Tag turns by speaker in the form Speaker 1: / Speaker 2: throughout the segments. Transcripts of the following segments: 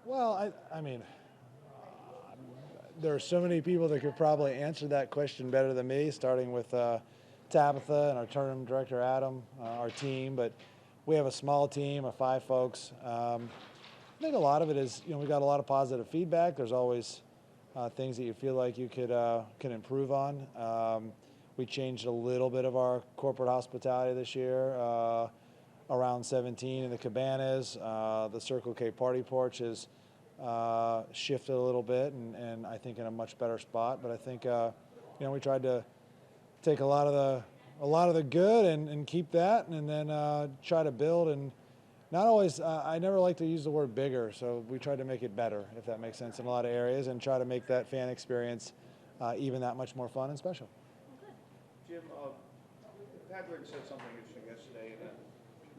Speaker 1: Well, I mean, there are so many people that could probably answer that question better than me, starting with Tabitha and our tournament director, Adam, our team. But we have a small team of 5 folks. I think a lot of it is, we got a lot of positive feedback. There's always things that you feel like you can improve on. We changed a little bit of our corporate hospitality this year. Around 17 in the cabanas, the Circle K party porch is shifted a little bit, and I think in a much better spot. But I think we tried to take a lot of the good and keep that, and then try to build. And not always, I never like to use the word bigger, so we tried to make it better, if that makes sense, in a lot of areas, and try to make that fan experience even that much more fun and special.
Speaker 2: Jim, Patrick said something interesting yesterday, and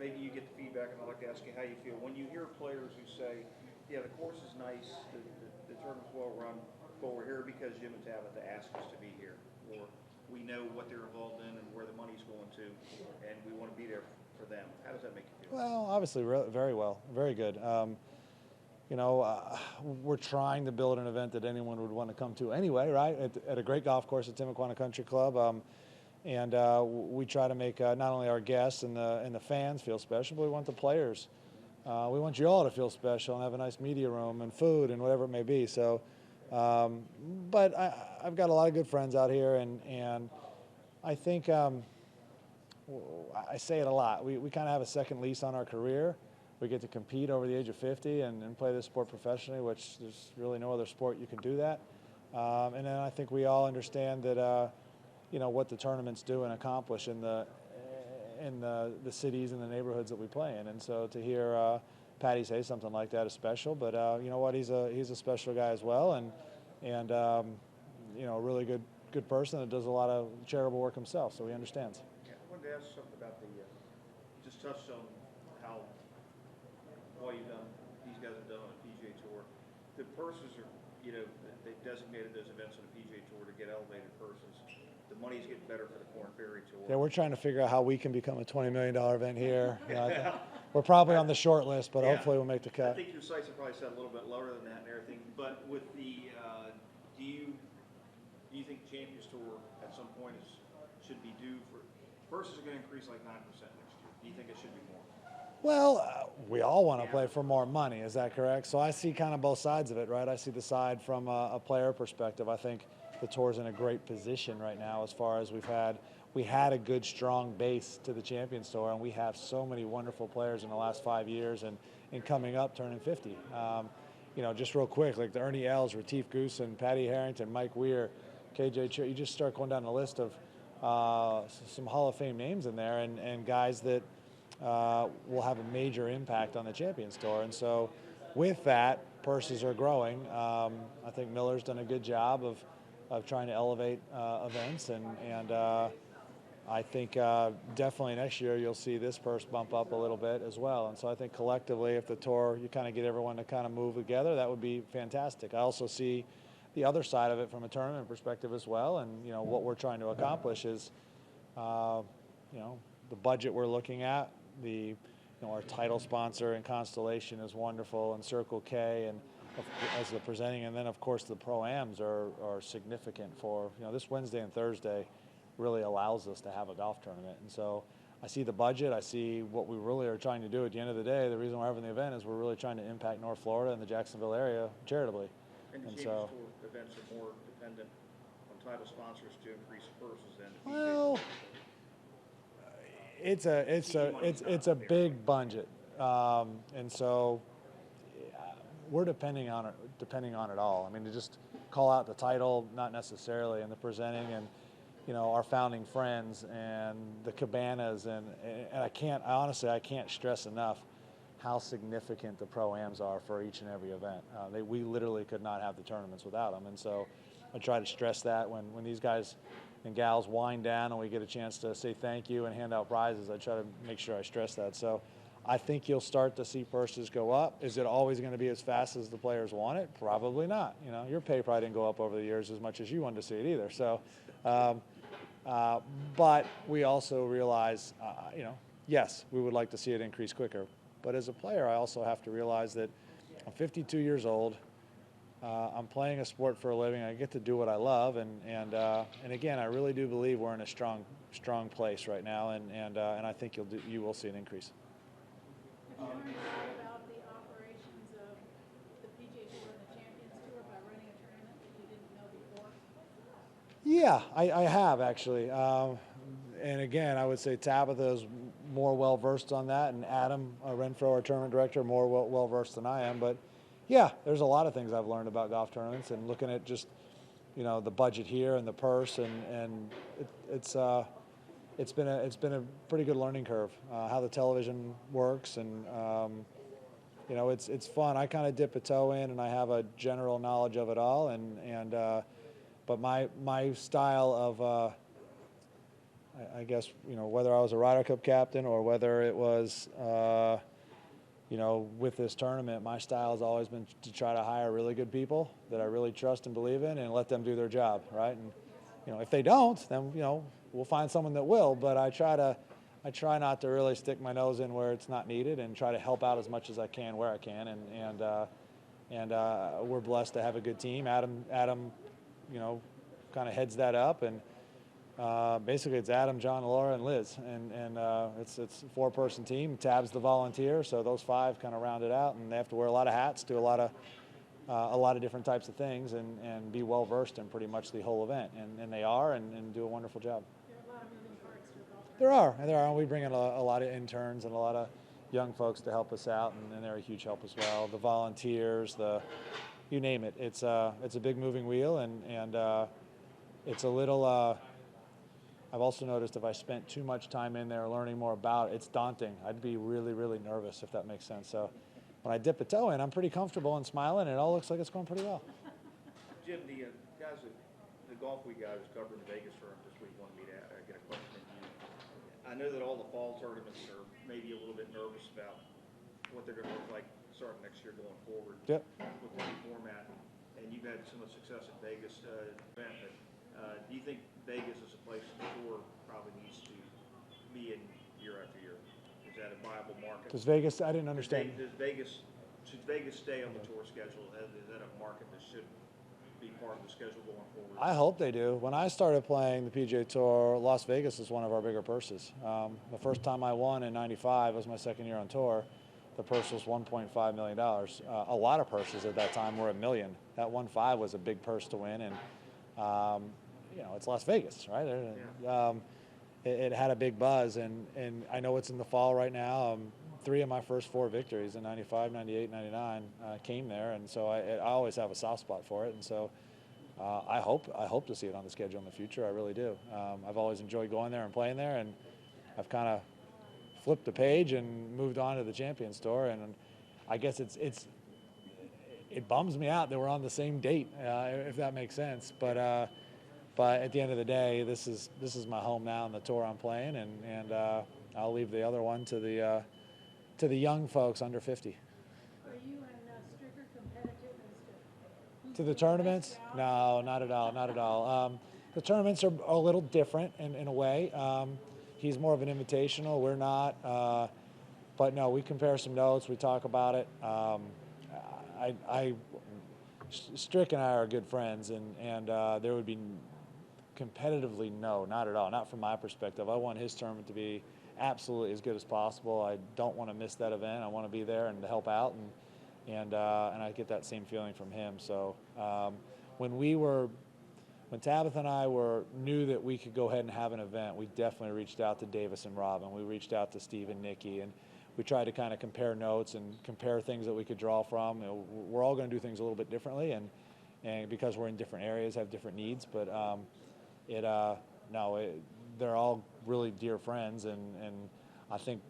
Speaker 2: maybe you get the feedback, and I'd like to ask you how you feel. When you hear players who say, yeah, the course is nice, the tournament's well run, but we're here because Jim and Tabitha asked us to be here, or we know what they're involved in and where the money's going to, and we want to be there for them. How does that make you feel?
Speaker 1: Well, obviously, very well, very good. We're trying to build an event that anyone would want to come to anyway, right? At a great golf course at Timuquana Country Club. And we try to make not only our guests and the fans feel special, but we want the players. We want you all to feel special and have a nice media room and food and whatever it may be. So, but I've got a lot of good friends out here, and I think I say it a lot. We kind of have a second lease on our career. We get to compete over the age of 50 and play this sport professionally, which there's really no other sport you can do that. And then I think we all understand that what the tournaments do and accomplish in the cities and the neighborhoods that we play in. And so to hear Patty say something like that is special. But you know what? He's a special guy as well, and a really good person that does a lot of charitable work himself. So he understands.
Speaker 2: Yeah, I wanted to ask something about just touched on how well these guys have done on the PGA Tour. The purses are, they've designated those events on the PGA Tour to get elevated purses. The money's getting better for the Corn Ferry Tour.
Speaker 1: Yeah, we're trying to figure out how we can become a $20 million event here. We're probably on the short list, but hopefully we'll make the cut.
Speaker 2: I think your sites are probably set a little bit lower than that and everything. But with the, do you think Champions Tour at some point should be due for purses are going to increase like 9% next year? Do you think it should be more?
Speaker 1: Well, we all want to play for more money. Is that correct? So I see kind of both sides of it, right? I see the side from a player perspective. I think the tour's in a great position right now as far as we had a good, strong base to the Champions Tour, and we have so many wonderful players in the last 5 years and coming up, turning 50. Just real quick, like the Ernie Els, Retief Goosen, Patty Harrington, Mike Weir, KJ Cher, you just start going down the list of some Hall of Fame names in there and guys that will have a major impact on the Champions Tour. And so with that, purses are growing. I think Miller's done a good job of trying to elevate events, and I think definitely next year you'll see this purse bump up a little bit as well. And so I think collectively, if the tour, you kind of get everyone to kind of move together, that would be fantastic. I also see the other side of it from a tournament perspective as well, and what we're trying to accomplish is the budget we're looking at, our title sponsor and Constellation is wonderful, and Circle K and as the presenting, and then of course the Pro-Ams are significant for this Wednesday and Thursday really allows us to have a golf tournament. And so I see the budget, I see what we really are trying to do. At the end of the day, the reason we're having the event is we're really trying to impact North Florida and the Jacksonville area charitably.
Speaker 2: And the Champions Tour events are more dependent on title sponsors to increase purses than the PGA
Speaker 1: Well, it's a big budget, and so we're depending on it all. I mean, to just call out the title, not necessarily, and the presenting, and our founding friends and the cabanas, and I honestly can't stress enough how significant the Pro-Ams are for each and every event. We literally could not have the tournaments without them, and so I try to stress that when these guys and gals wind down and we get a chance to say thank you and hand out prizes, I try to make sure I stress that. So I think you'll start to see purses go up. Is it always going to be as fast as the players want it? Probably not. Your pay probably didn't go up over the years as much as you wanted to see it either. So, but we also realize, yes, we would like to see it increase quicker. But as a player, I also have to realize that I'm 52 years old. I'm playing a sport for a living. I get to do what I love, and again, I really do believe we're in a strong place right now, and I think you will see an increase.
Speaker 3: Have you learned about the operations of the PGA Tour and the Champions Tour by running a tournament that you didn't know before?
Speaker 1: Yeah, I have actually. And again, I would say Tabitha is more well-versed on that, and Adam Renfro, our tournament director, more well-versed than I am. But yeah, there's a lot of things I've learned about golf tournaments, and looking at just, the budget here and the purse, and it's been a pretty good learning curve, how the television works, and it's fun. I kind of dip a toe in, and I have a general knowledge of it all, but my style of I guess, whether I was a Ryder Cup captain or whether it was, with this tournament, my style has always been to try to hire really good people that I really trust and believe in, and let them do their job, right? And, if they don't, then, we'll find someone that will, but I try not to really stick my nose in where it's not needed, and try to help out as much as I can where I can, and we're blessed to have a good team. Adam, kind of heads that up, and basically it's Adam, John, Laura, and Liz, and it's a 4-person team. Tab's the volunteer, so those 5 kind of round it out, and they have to wear a lot of hats, do a lot of different types of things, and be well versed in pretty much the whole event, and they are, and do a wonderful job.
Speaker 3: There are a lot of moving parts to a golf tournament.
Speaker 1: There are, and we bring in a lot of interns and a lot of young folks to help us out, and they're a huge help as well. The volunteers, you name it. It's a big moving wheel, and it's a little. I've also noticed if I spent too much time in there learning more about it, it's daunting. I'd be really, really nervous, if that makes sense. So when I dip a toe in, I'm pretty comfortable and smiling, and it all looks like it's going pretty well.
Speaker 2: Jim, the guys at the Golf Week guys covering the Vegas firm this week wanted me to get a question of you. I know that all the fall tournaments are maybe a little bit nervous about what they're going to look like starting next year going forward.
Speaker 1: Yep.
Speaker 2: With the new format, and you've had so much success at Vegas event. Do you think Vegas is a place the tour probably needs to be in year after year? Is that a viable market?
Speaker 1: Does Vegas? I didn't understand.
Speaker 2: Should Vegas stay on the tour schedule? Is that a market that should be part of the schedule going forward?
Speaker 1: I hope they do. When I started playing the PGA Tour, Las Vegas is one of our bigger purses. The first time I won in '95 was my second year on tour. The purse was $1.5 million. A lot of purses at that time were $1 million. That 1.5 was a big purse to win, and it's Las Vegas, right?
Speaker 2: Yeah.
Speaker 1: It had a big buzz, and I know it's in the fall right now. 3 of my first 4 victories in '95, '98, '99 came there, and so I always have a soft spot for it, and so I hope to see it on the schedule in the future. I really do. I've always enjoyed going there and playing there, and I've kind of flipped the page and moved on to the Champions Tour, and I guess it bums me out that we're on the same date, if that makes sense. But at the end of the day, this is my home now and the tour I'm playing, and I'll leave the other one to the young folks under 50.
Speaker 3: Are you and Stricker competitive as
Speaker 1: To the tournaments? No, not at all, not at all. The tournaments are a little different in a way. He's more of an invitational. We're not. But no, we compare some notes. We talk about it. Strick and I are good friends, and there would be competitively, no, not at all. Not from my perspective. I want his tournament to be absolutely as good as possible. I don't want to miss that event. I want to be there and to help out, and I get that same feeling from him. So when Tabitha and I knew that we could go ahead and have an event, we definitely reached out to Davis and Robin. We reached out to Steve and Nikki, and we tried to kind of compare notes and compare things that we could draw from. We're all going to do things a little bit differently, and because we're in different areas, have different needs. But they're all really dear friends, and I think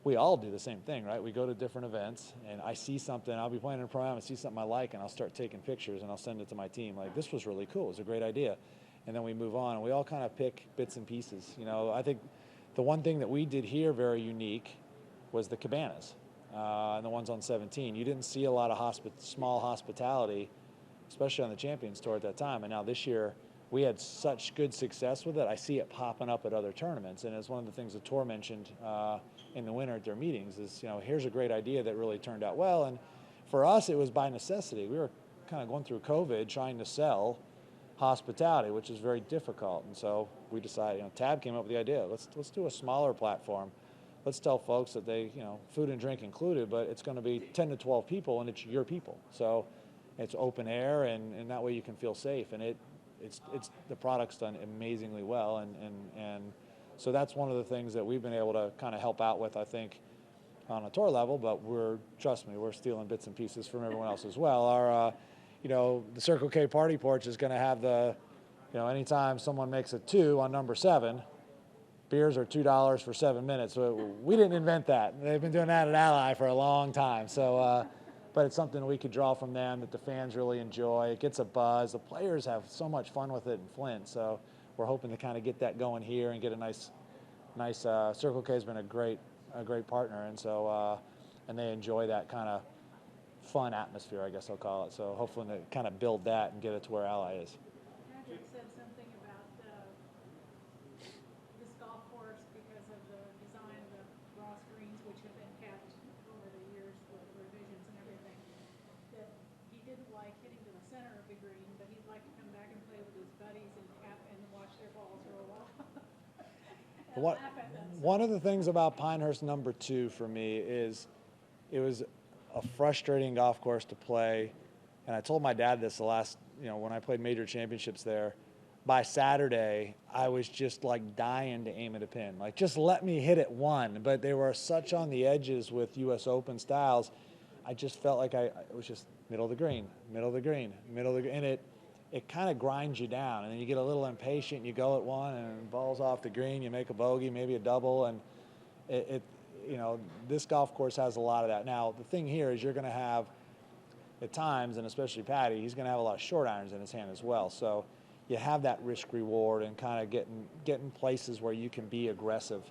Speaker 1: we all do the same thing, right? We go to different events, and I see something. I'll be playing in a program and see something I like, and I'll start taking pictures, and I'll send it to my team. Like, this was really cool. It was a great idea. And then we move on, and we all kind of pick bits and pieces. I think the one thing that we did here very unique was the cabanas, and the ones on 17. You didn't see a lot of small hospitality, especially on the Champions Tour at that time. And now this year, we had such good success with it. I see it popping up at other tournaments, and it's one of the things the tour mentioned in the winter at their meetings is, here's a great idea that really turned out well. And for us, it was by necessity. We were kind of going through COVID trying to sell hospitality, which is very difficult. And so we decided, Tab came up with the idea, let's do a smaller platform. Let's tell folks that they, food and drink included, but it's going to be 10 to 12 people, and it's your people. So it's open air, and that way you can feel safe. And it's the product's done amazingly well, and so that's one of the things that we've been able to kind of help out with, I think, on a tour level. But trust me, we're stealing bits and pieces from everyone else as well. Our the Circle K party porch is going to have anytime someone makes a 2 on number 7, beers are $2 for 7 minutes. So we didn't invent that. They've been doing that at Ally for a long time. So, but it's something we could draw from them that the fans really enjoy. It gets a buzz. The players have so much fun with it in Flint. So we're hoping to kind of get that going here and get a nice. Circle K has been a great partner, and so and they enjoy that kind of fun atmosphere, I guess I'll call it. So hopefully to kind of build that and get it to where Ally is.
Speaker 3: Patrick said something about this golf course because of the design of the Ross greens, which have been kept over the years with revisions and everything, that he didn't like hitting to the center of the green, but he'd like to come back and play with his buddies and watch their balls roll off.
Speaker 1: One of the things about Pinehurst number 2 for me is it was a frustrating golf course to play. And I told my dad this the last, when I played major championships there. By Saturday, I was just like dying to aim at a pin. Like, just let me hit it one. But they were such on the edges with U.S. Open styles. I just felt like it was just middle of the green, middle of the green, middle of the green. And it kind of grinds you down. And then you get a little impatient. You go at one and it balls off the green. You make a bogey, maybe a double. And this golf course has a lot of that. Now, the thing here is you're going to have, at times, and especially Patty, he's going to have a lot of short irons in his hand as well. So you have that risk reward and kind of getting places where you can be aggressive.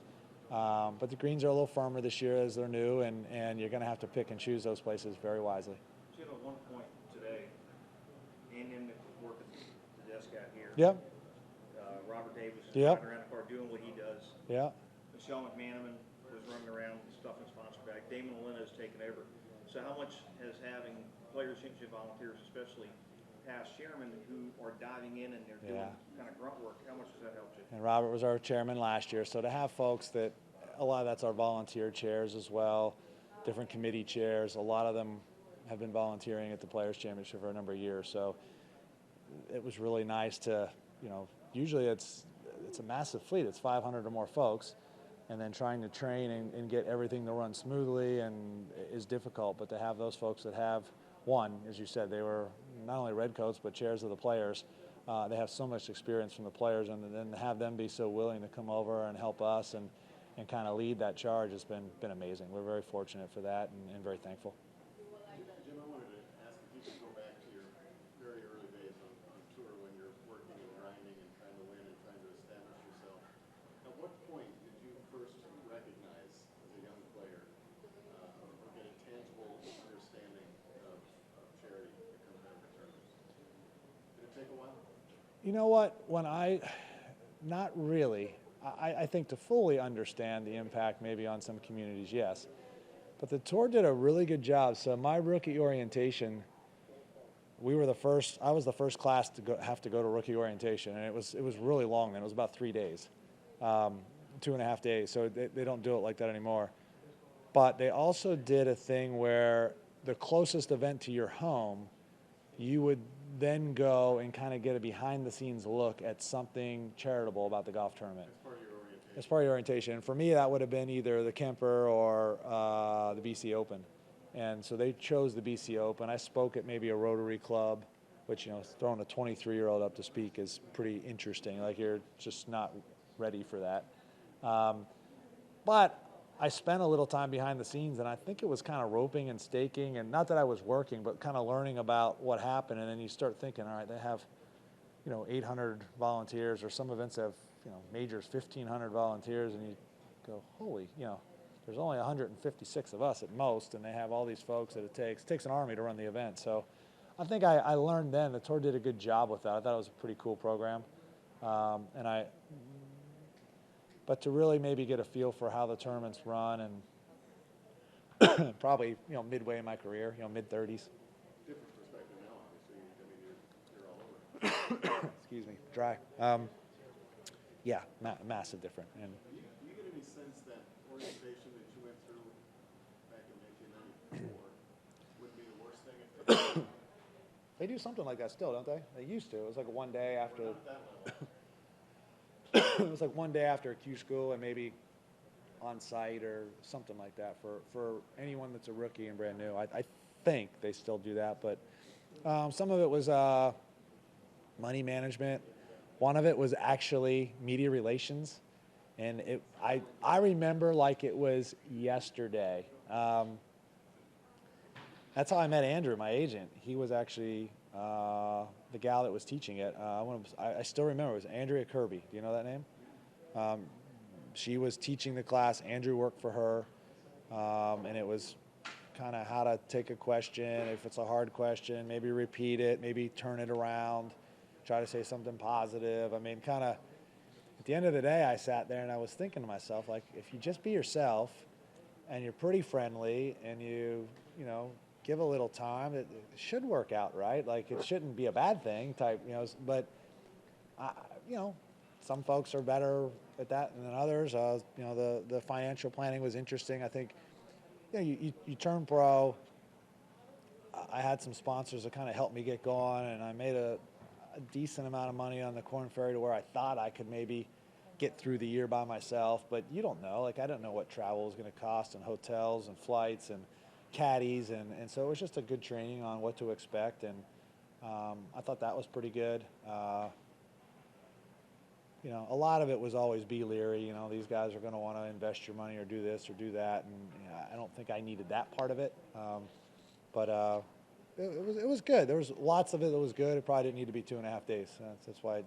Speaker 1: But the greens are a little firmer this year as they're new, and you're going to have to pick and choose those places very wisely.
Speaker 2: Jim, at one point today, and working the desk out here.
Speaker 1: Yep.
Speaker 2: Robert Davis is
Speaker 1: Yep.
Speaker 2: riding around the car doing what he does.
Speaker 1: Yeah.
Speaker 2: Michelle McManaman was running around stuffing sponsor bag. Damon Lynn has taken over. So how much has having players, championship volunteers, especially past chairmen who are diving in and they're doing kind of grunt work, how much has that helped you?
Speaker 1: And Robert was our chairman last year. So to have folks that, a lot of that's our volunteer chairs as well, different committee chairs. A lot of them have been volunteering at the Players Championship for a number of years. So it was really nice to, usually it's a massive fleet. It's 500 or more folks. And then trying to train and get everything to run smoothly is difficult. But to have those folks that have, one, as you said, they were not only redcoats but chairs of the players. They have so much experience from the players, and then to have them be so willing to come over and help us and kind of lead that charge has been amazing. We're very fortunate for that and very thankful.
Speaker 4: Jim, I wanted to ask if you could go back to your very early days on tour when you're working and grinding and trying to win and trying to establish yourself. At what point did you first recognize as a young player or get a tangible understanding of charity that comes out of the tournaments? Did it take a while?
Speaker 1: You know what? Not really. I think to fully understand the impact maybe on some communities, yes. But the tour did a really good job. So my rookie orientation, I was the first class to have to go to rookie orientation, and it was really long then. It was about 3 days, 2.5 days. So they don't do it like that anymore. But they also did a thing where the closest event to your home, you would then go and kind of get a behind-the-scenes look at something charitable about the golf tournament. As part of your orientation. And for me, that would have been either the Kemper or the BC Open. And so they chose the BC Open. I spoke at maybe a Rotary Club, which, throwing a 23-year-old up to speak is pretty interesting. Like, you're just not ready for that. But I spent a little time behind the scenes, and I think it was kind of roping and staking, and not that I was working, but kind of learning about what happened. And then you start thinking, all right, they have, 800 volunteers, or some events have, majors 1,500 volunteers, and you go, holy, there's only 156 of us at most, and they have all these folks that it takes an army to run the event. So I think I learned then the tour did a good job with that. I thought it was a pretty cool program, but to really maybe get a feel for how the tournaments run and probably midway in my career, mid-30s.
Speaker 4: Different perspective now, obviously. I mean, you're all over it.
Speaker 1: Excuse me, dry. Yeah, massive different. And
Speaker 4: Do you get any sense that orientation that you went through back in 1994 would be the worst thing if
Speaker 1: they do something like that still, don't they? They used to. It was like one day after.
Speaker 4: not at that level?
Speaker 1: It was like one day after a Q school and maybe on site or something like that for anyone that's a rookie and brand new. I think they still do that, but some of it was money management. One of it was actually media relations, and I remember like it was yesterday. That's how I met Andrew, my agent. He was actually the gal that was teaching it. I still remember it was Andrea Kirby. Do you know that name? She was teaching the class. Andrew worked for her, and it was kind of how to take a question. If it's a hard question, maybe repeat it, maybe turn it around, try to say something positive. I mean, kind of at the end of the day, I sat there and I was thinking to myself, like, if you just be yourself and you're pretty friendly and you give a little time, it should work out, right? Like, it shouldn't be a bad thing type, but some folks are better at that than others. The financial planning was interesting. I think, you turn pro. I had some sponsors that kind of helped me get going, and I made a decent amount of money on the Corn Ferry to where I thought I could maybe get through the year by myself, but you don't know. Like, I don't know what travel is going to cost and hotels and flights and caddies, and so it was just a good training on what to expect, and I thought that was pretty good. A lot of it was always be leery. These guys are going to want to invest your money or do this or do that, and I don't think I needed that part of it. But it was good. There was lots of it that was good. It probably didn't need to be 2.5 days. That's why,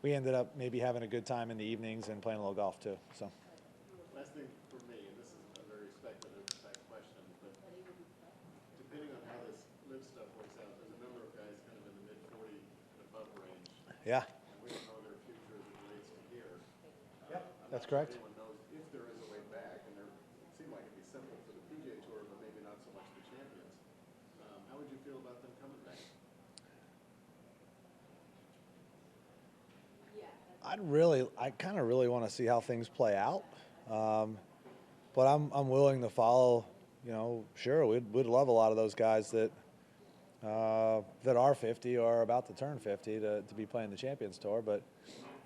Speaker 1: we ended up maybe having a good time in the evenings and playing a little golf too. So.
Speaker 4: Last thing for me, and this is a very speculative type question, but depending on how this live stuff works out, there's a number of guys kind of in the mid-40 and above range.
Speaker 1: Yeah.
Speaker 4: And we don't know their future as it relates to here.
Speaker 1: Yep,
Speaker 4: I'm
Speaker 1: that's
Speaker 4: not sure
Speaker 1: correct.
Speaker 4: anyone knows if there is a way back, and it seemed like it'd be simple for the PGA Tour, but maybe not so much the champions. How would you feel about them coming back?
Speaker 1: I kind of really want to see how things play out, but I'm willing to follow. Sure, we'd love a lot of those guys that are 50 or about to turn 50 to be playing the Champions Tour. But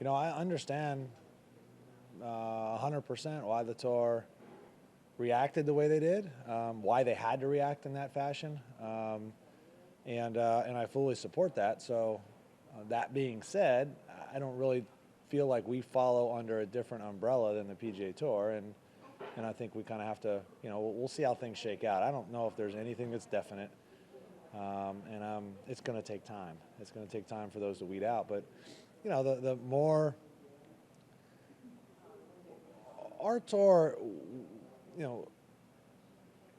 Speaker 1: I understand 100% why the tour reacted the way they did, why they had to react in that fashion, and I fully support that. So that being said, I don't really feel like we follow under a different umbrella than the PGA Tour, and I think we kind of have to, we'll see how things shake out. I don't know if there's anything that's definite, and it's going to take time. It's going to take time for those to weed out. But, the more our tour,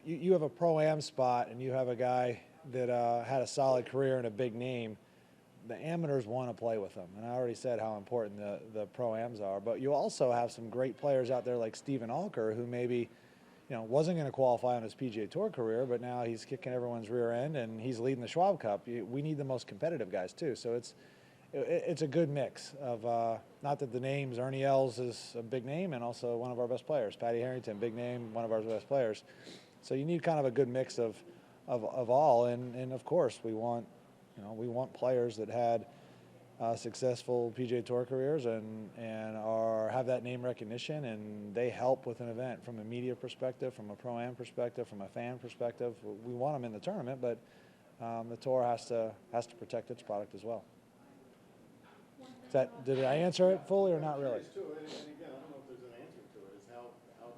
Speaker 1: you have a Pro-Am spot and you have a guy that had a solid career and a big name. The amateurs want to play with them, and I already said how important the Pro-Ams are. But you also have some great players out there like Stephen Alker, who maybe, wasn't going to qualify on his PGA Tour career, but now he's kicking everyone's rear end and he's leading the Schwab Cup. We need the most competitive guys too. So it's a good mix of not that the names. Ernie Els is a big name and also one of our best players. Patty Harrington, big name, one of our best players. So you need kind of a good mix of all, and of course we want. We want players that had successful PGA Tour careers and have that name recognition, and they help with an event from a media perspective, from a Pro-Am perspective, from a fan perspective. We want them in the tournament, but the tour has to protect its product as well. Did I answer it fully or not really?
Speaker 4: And again, I don't know if there's an answer to it. Is how the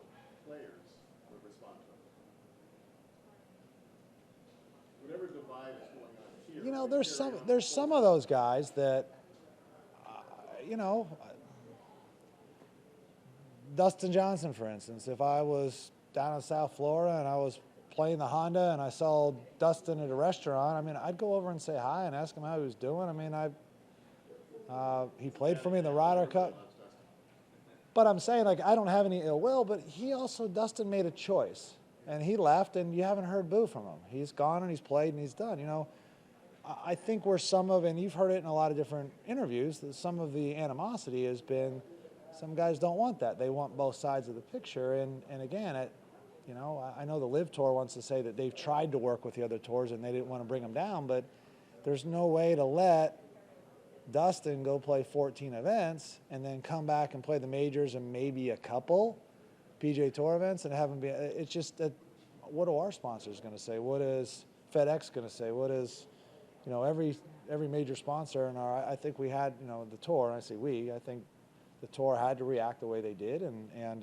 Speaker 4: players would respond to it. Whatever divide is going on here.
Speaker 1: There's some of those guys that, Dustin Johnson, for instance. If I was down in South Florida and I was playing the Honda and I saw Dustin at a restaurant, I mean, I'd go over and say hi and ask him how he was doing. I mean, he played for me in the Ryder Cup. But I'm saying, like, I don't have any ill will, but Dustin made a choice. And he left, and you haven't heard boo from him. He's gone, and he's played, and he's done. You know, I think where some of, and you've heard it in a lot of different interviews, that some of the animosity has been some guys don't want that. They want both sides of the picture. And again, you know, I know the Live Tour wants to say that they've tried to work with the other tours and they didn't want to bring them down, but there's no way to let Dustin go play 14 events and then come back and play the majors and maybe a couple PGA Tour events and have him be. It's just that. What are our sponsors going to say? What is FedEx going to say? What is, you know, every major sponsor in our. I think we had, you know, the tour. And I say we. I think the tour had to react the way they did, and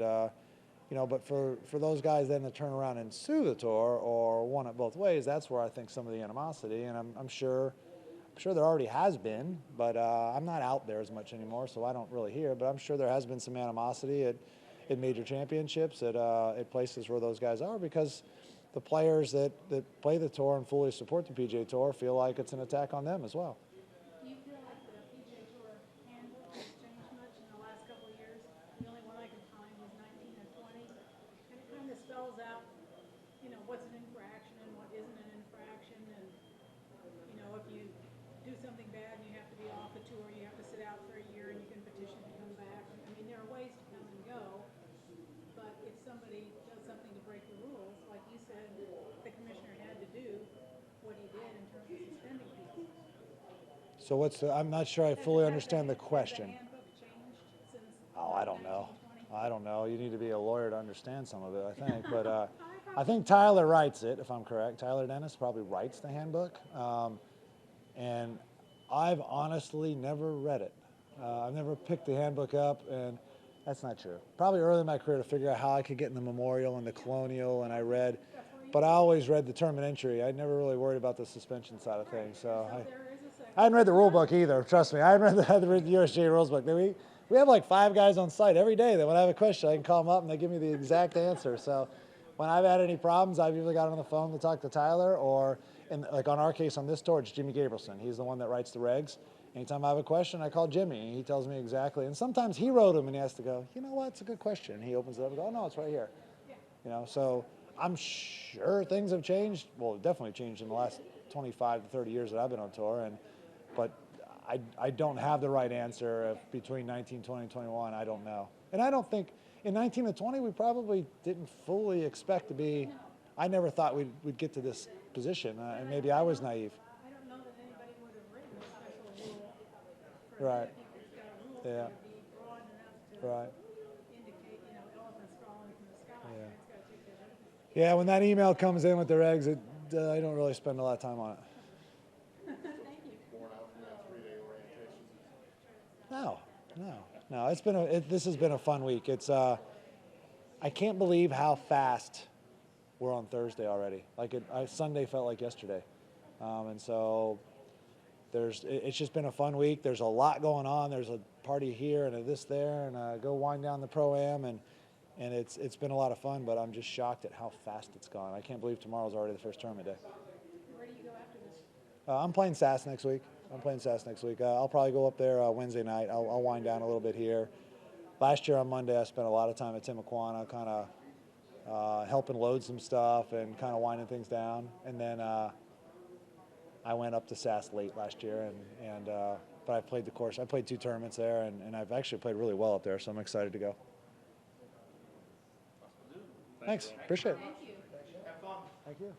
Speaker 1: you know, but for those guys then to turn around and sue the tour or want it both ways, that's where I think some of the animosity. And I'm sure there already has been, but I'm not out there as much anymore, so I don't really hear. But I'm sure there has been some animosity at major championships, at places where those guys are, because the players that play the tour and fully support the PGA Tour feel like it's an attack on them as well.
Speaker 3: Do you feel like the PGA Tour handbook has changed much in the last couple of years? The only one I could find was 19 and 20, and it kind of spells out, you know, what's an infraction and what isn't an infraction, and you know, if you do something bad and you have to be off the tour, you have to sit out for a year and you can petition to come back. I mean, there are ways to come and go, but if somebody does something to break the rules, like you said, the commissioner had to do what he did in terms of suspending people.
Speaker 1: So I'm not sure I fully understand the question.
Speaker 3: Has the handbook changed since
Speaker 1: Oh, I don't know.
Speaker 3: 1920?
Speaker 1: I don't know. You need to be a lawyer to understand some of it, I think. But I think Tyler writes it, if I'm correct. Tyler Dennis probably writes the handbook. And I've honestly never read it. I've never picked the handbook up, and that's not true. Probably early in my career to figure out how I could get in the Memorial and the Colonial, and I read, but I always read the term and entry. I never really worried about the suspension side of things. So I hadn't read the rule book either, trust me. I hadn't read the USGA rules book. We have like 5 guys on site every day that when I have a question, I can call them up and they give me the exact answer. So when I've had any problems, I've usually got on the phone to talk to Tyler, or like on our case on this tour, it's Jimmy Gabrielson. He's the one that writes the regs. Anytime I have a question, I call Jimmy, and he tells me exactly. And sometimes he wrote them, and he has to go, you know what, it's a good question. And he opens it up and goes, oh, no, it's right here. You know, so I'm sure things have changed. Well, definitely changed in the last 25 to 30 years that I've been on tour. But I don't have the right answer between 19, 20, and 21. I don't know. And I don't think in 19 and 20 we probably didn't fully expect to be. I never thought we'd get to this position, and maybe I was naive.
Speaker 3: I don't know that anybody would have written a special rule for
Speaker 1: Right.
Speaker 3: that. It's got a rule
Speaker 1: Yeah.
Speaker 3: that would be broad enough to
Speaker 1: Right.
Speaker 3: indicate, you know, elephants crawling from the sky.
Speaker 1: Yeah.
Speaker 3: It's got to take care of everything.
Speaker 1: Yeah, when that email comes in with the regs, I don't really spend a lot of time on it.
Speaker 3: Thank you.
Speaker 4: Born out from that 3-day orientation.
Speaker 1: No. This has been a fun week. I can't believe how fast we're on Thursday already. Like Sunday felt like yesterday, and so it's just been a fun week. There's a lot going on. There's a party here and a this there, and go wind down the Pro-Am, and it's been a lot of fun. But I'm just shocked at how fast it's gone. I can't believe tomorrow's already the first tournament day.
Speaker 3: Where do you go after this?
Speaker 1: I'm playing SAS next week. I'll probably go up there Wednesday night. I'll wind down a little bit here. Last year on Monday, I spent a lot of time at Timuquana, kind of helping load some stuff and kind of winding things down. And then I went up to SAS late last year, but I played the course. I played 2 tournaments there, and I've actually played really well up there, so I'm excited to go. Thanks. Appreciate it.
Speaker 3: Thank you.
Speaker 2: Have fun.
Speaker 1: Thank you.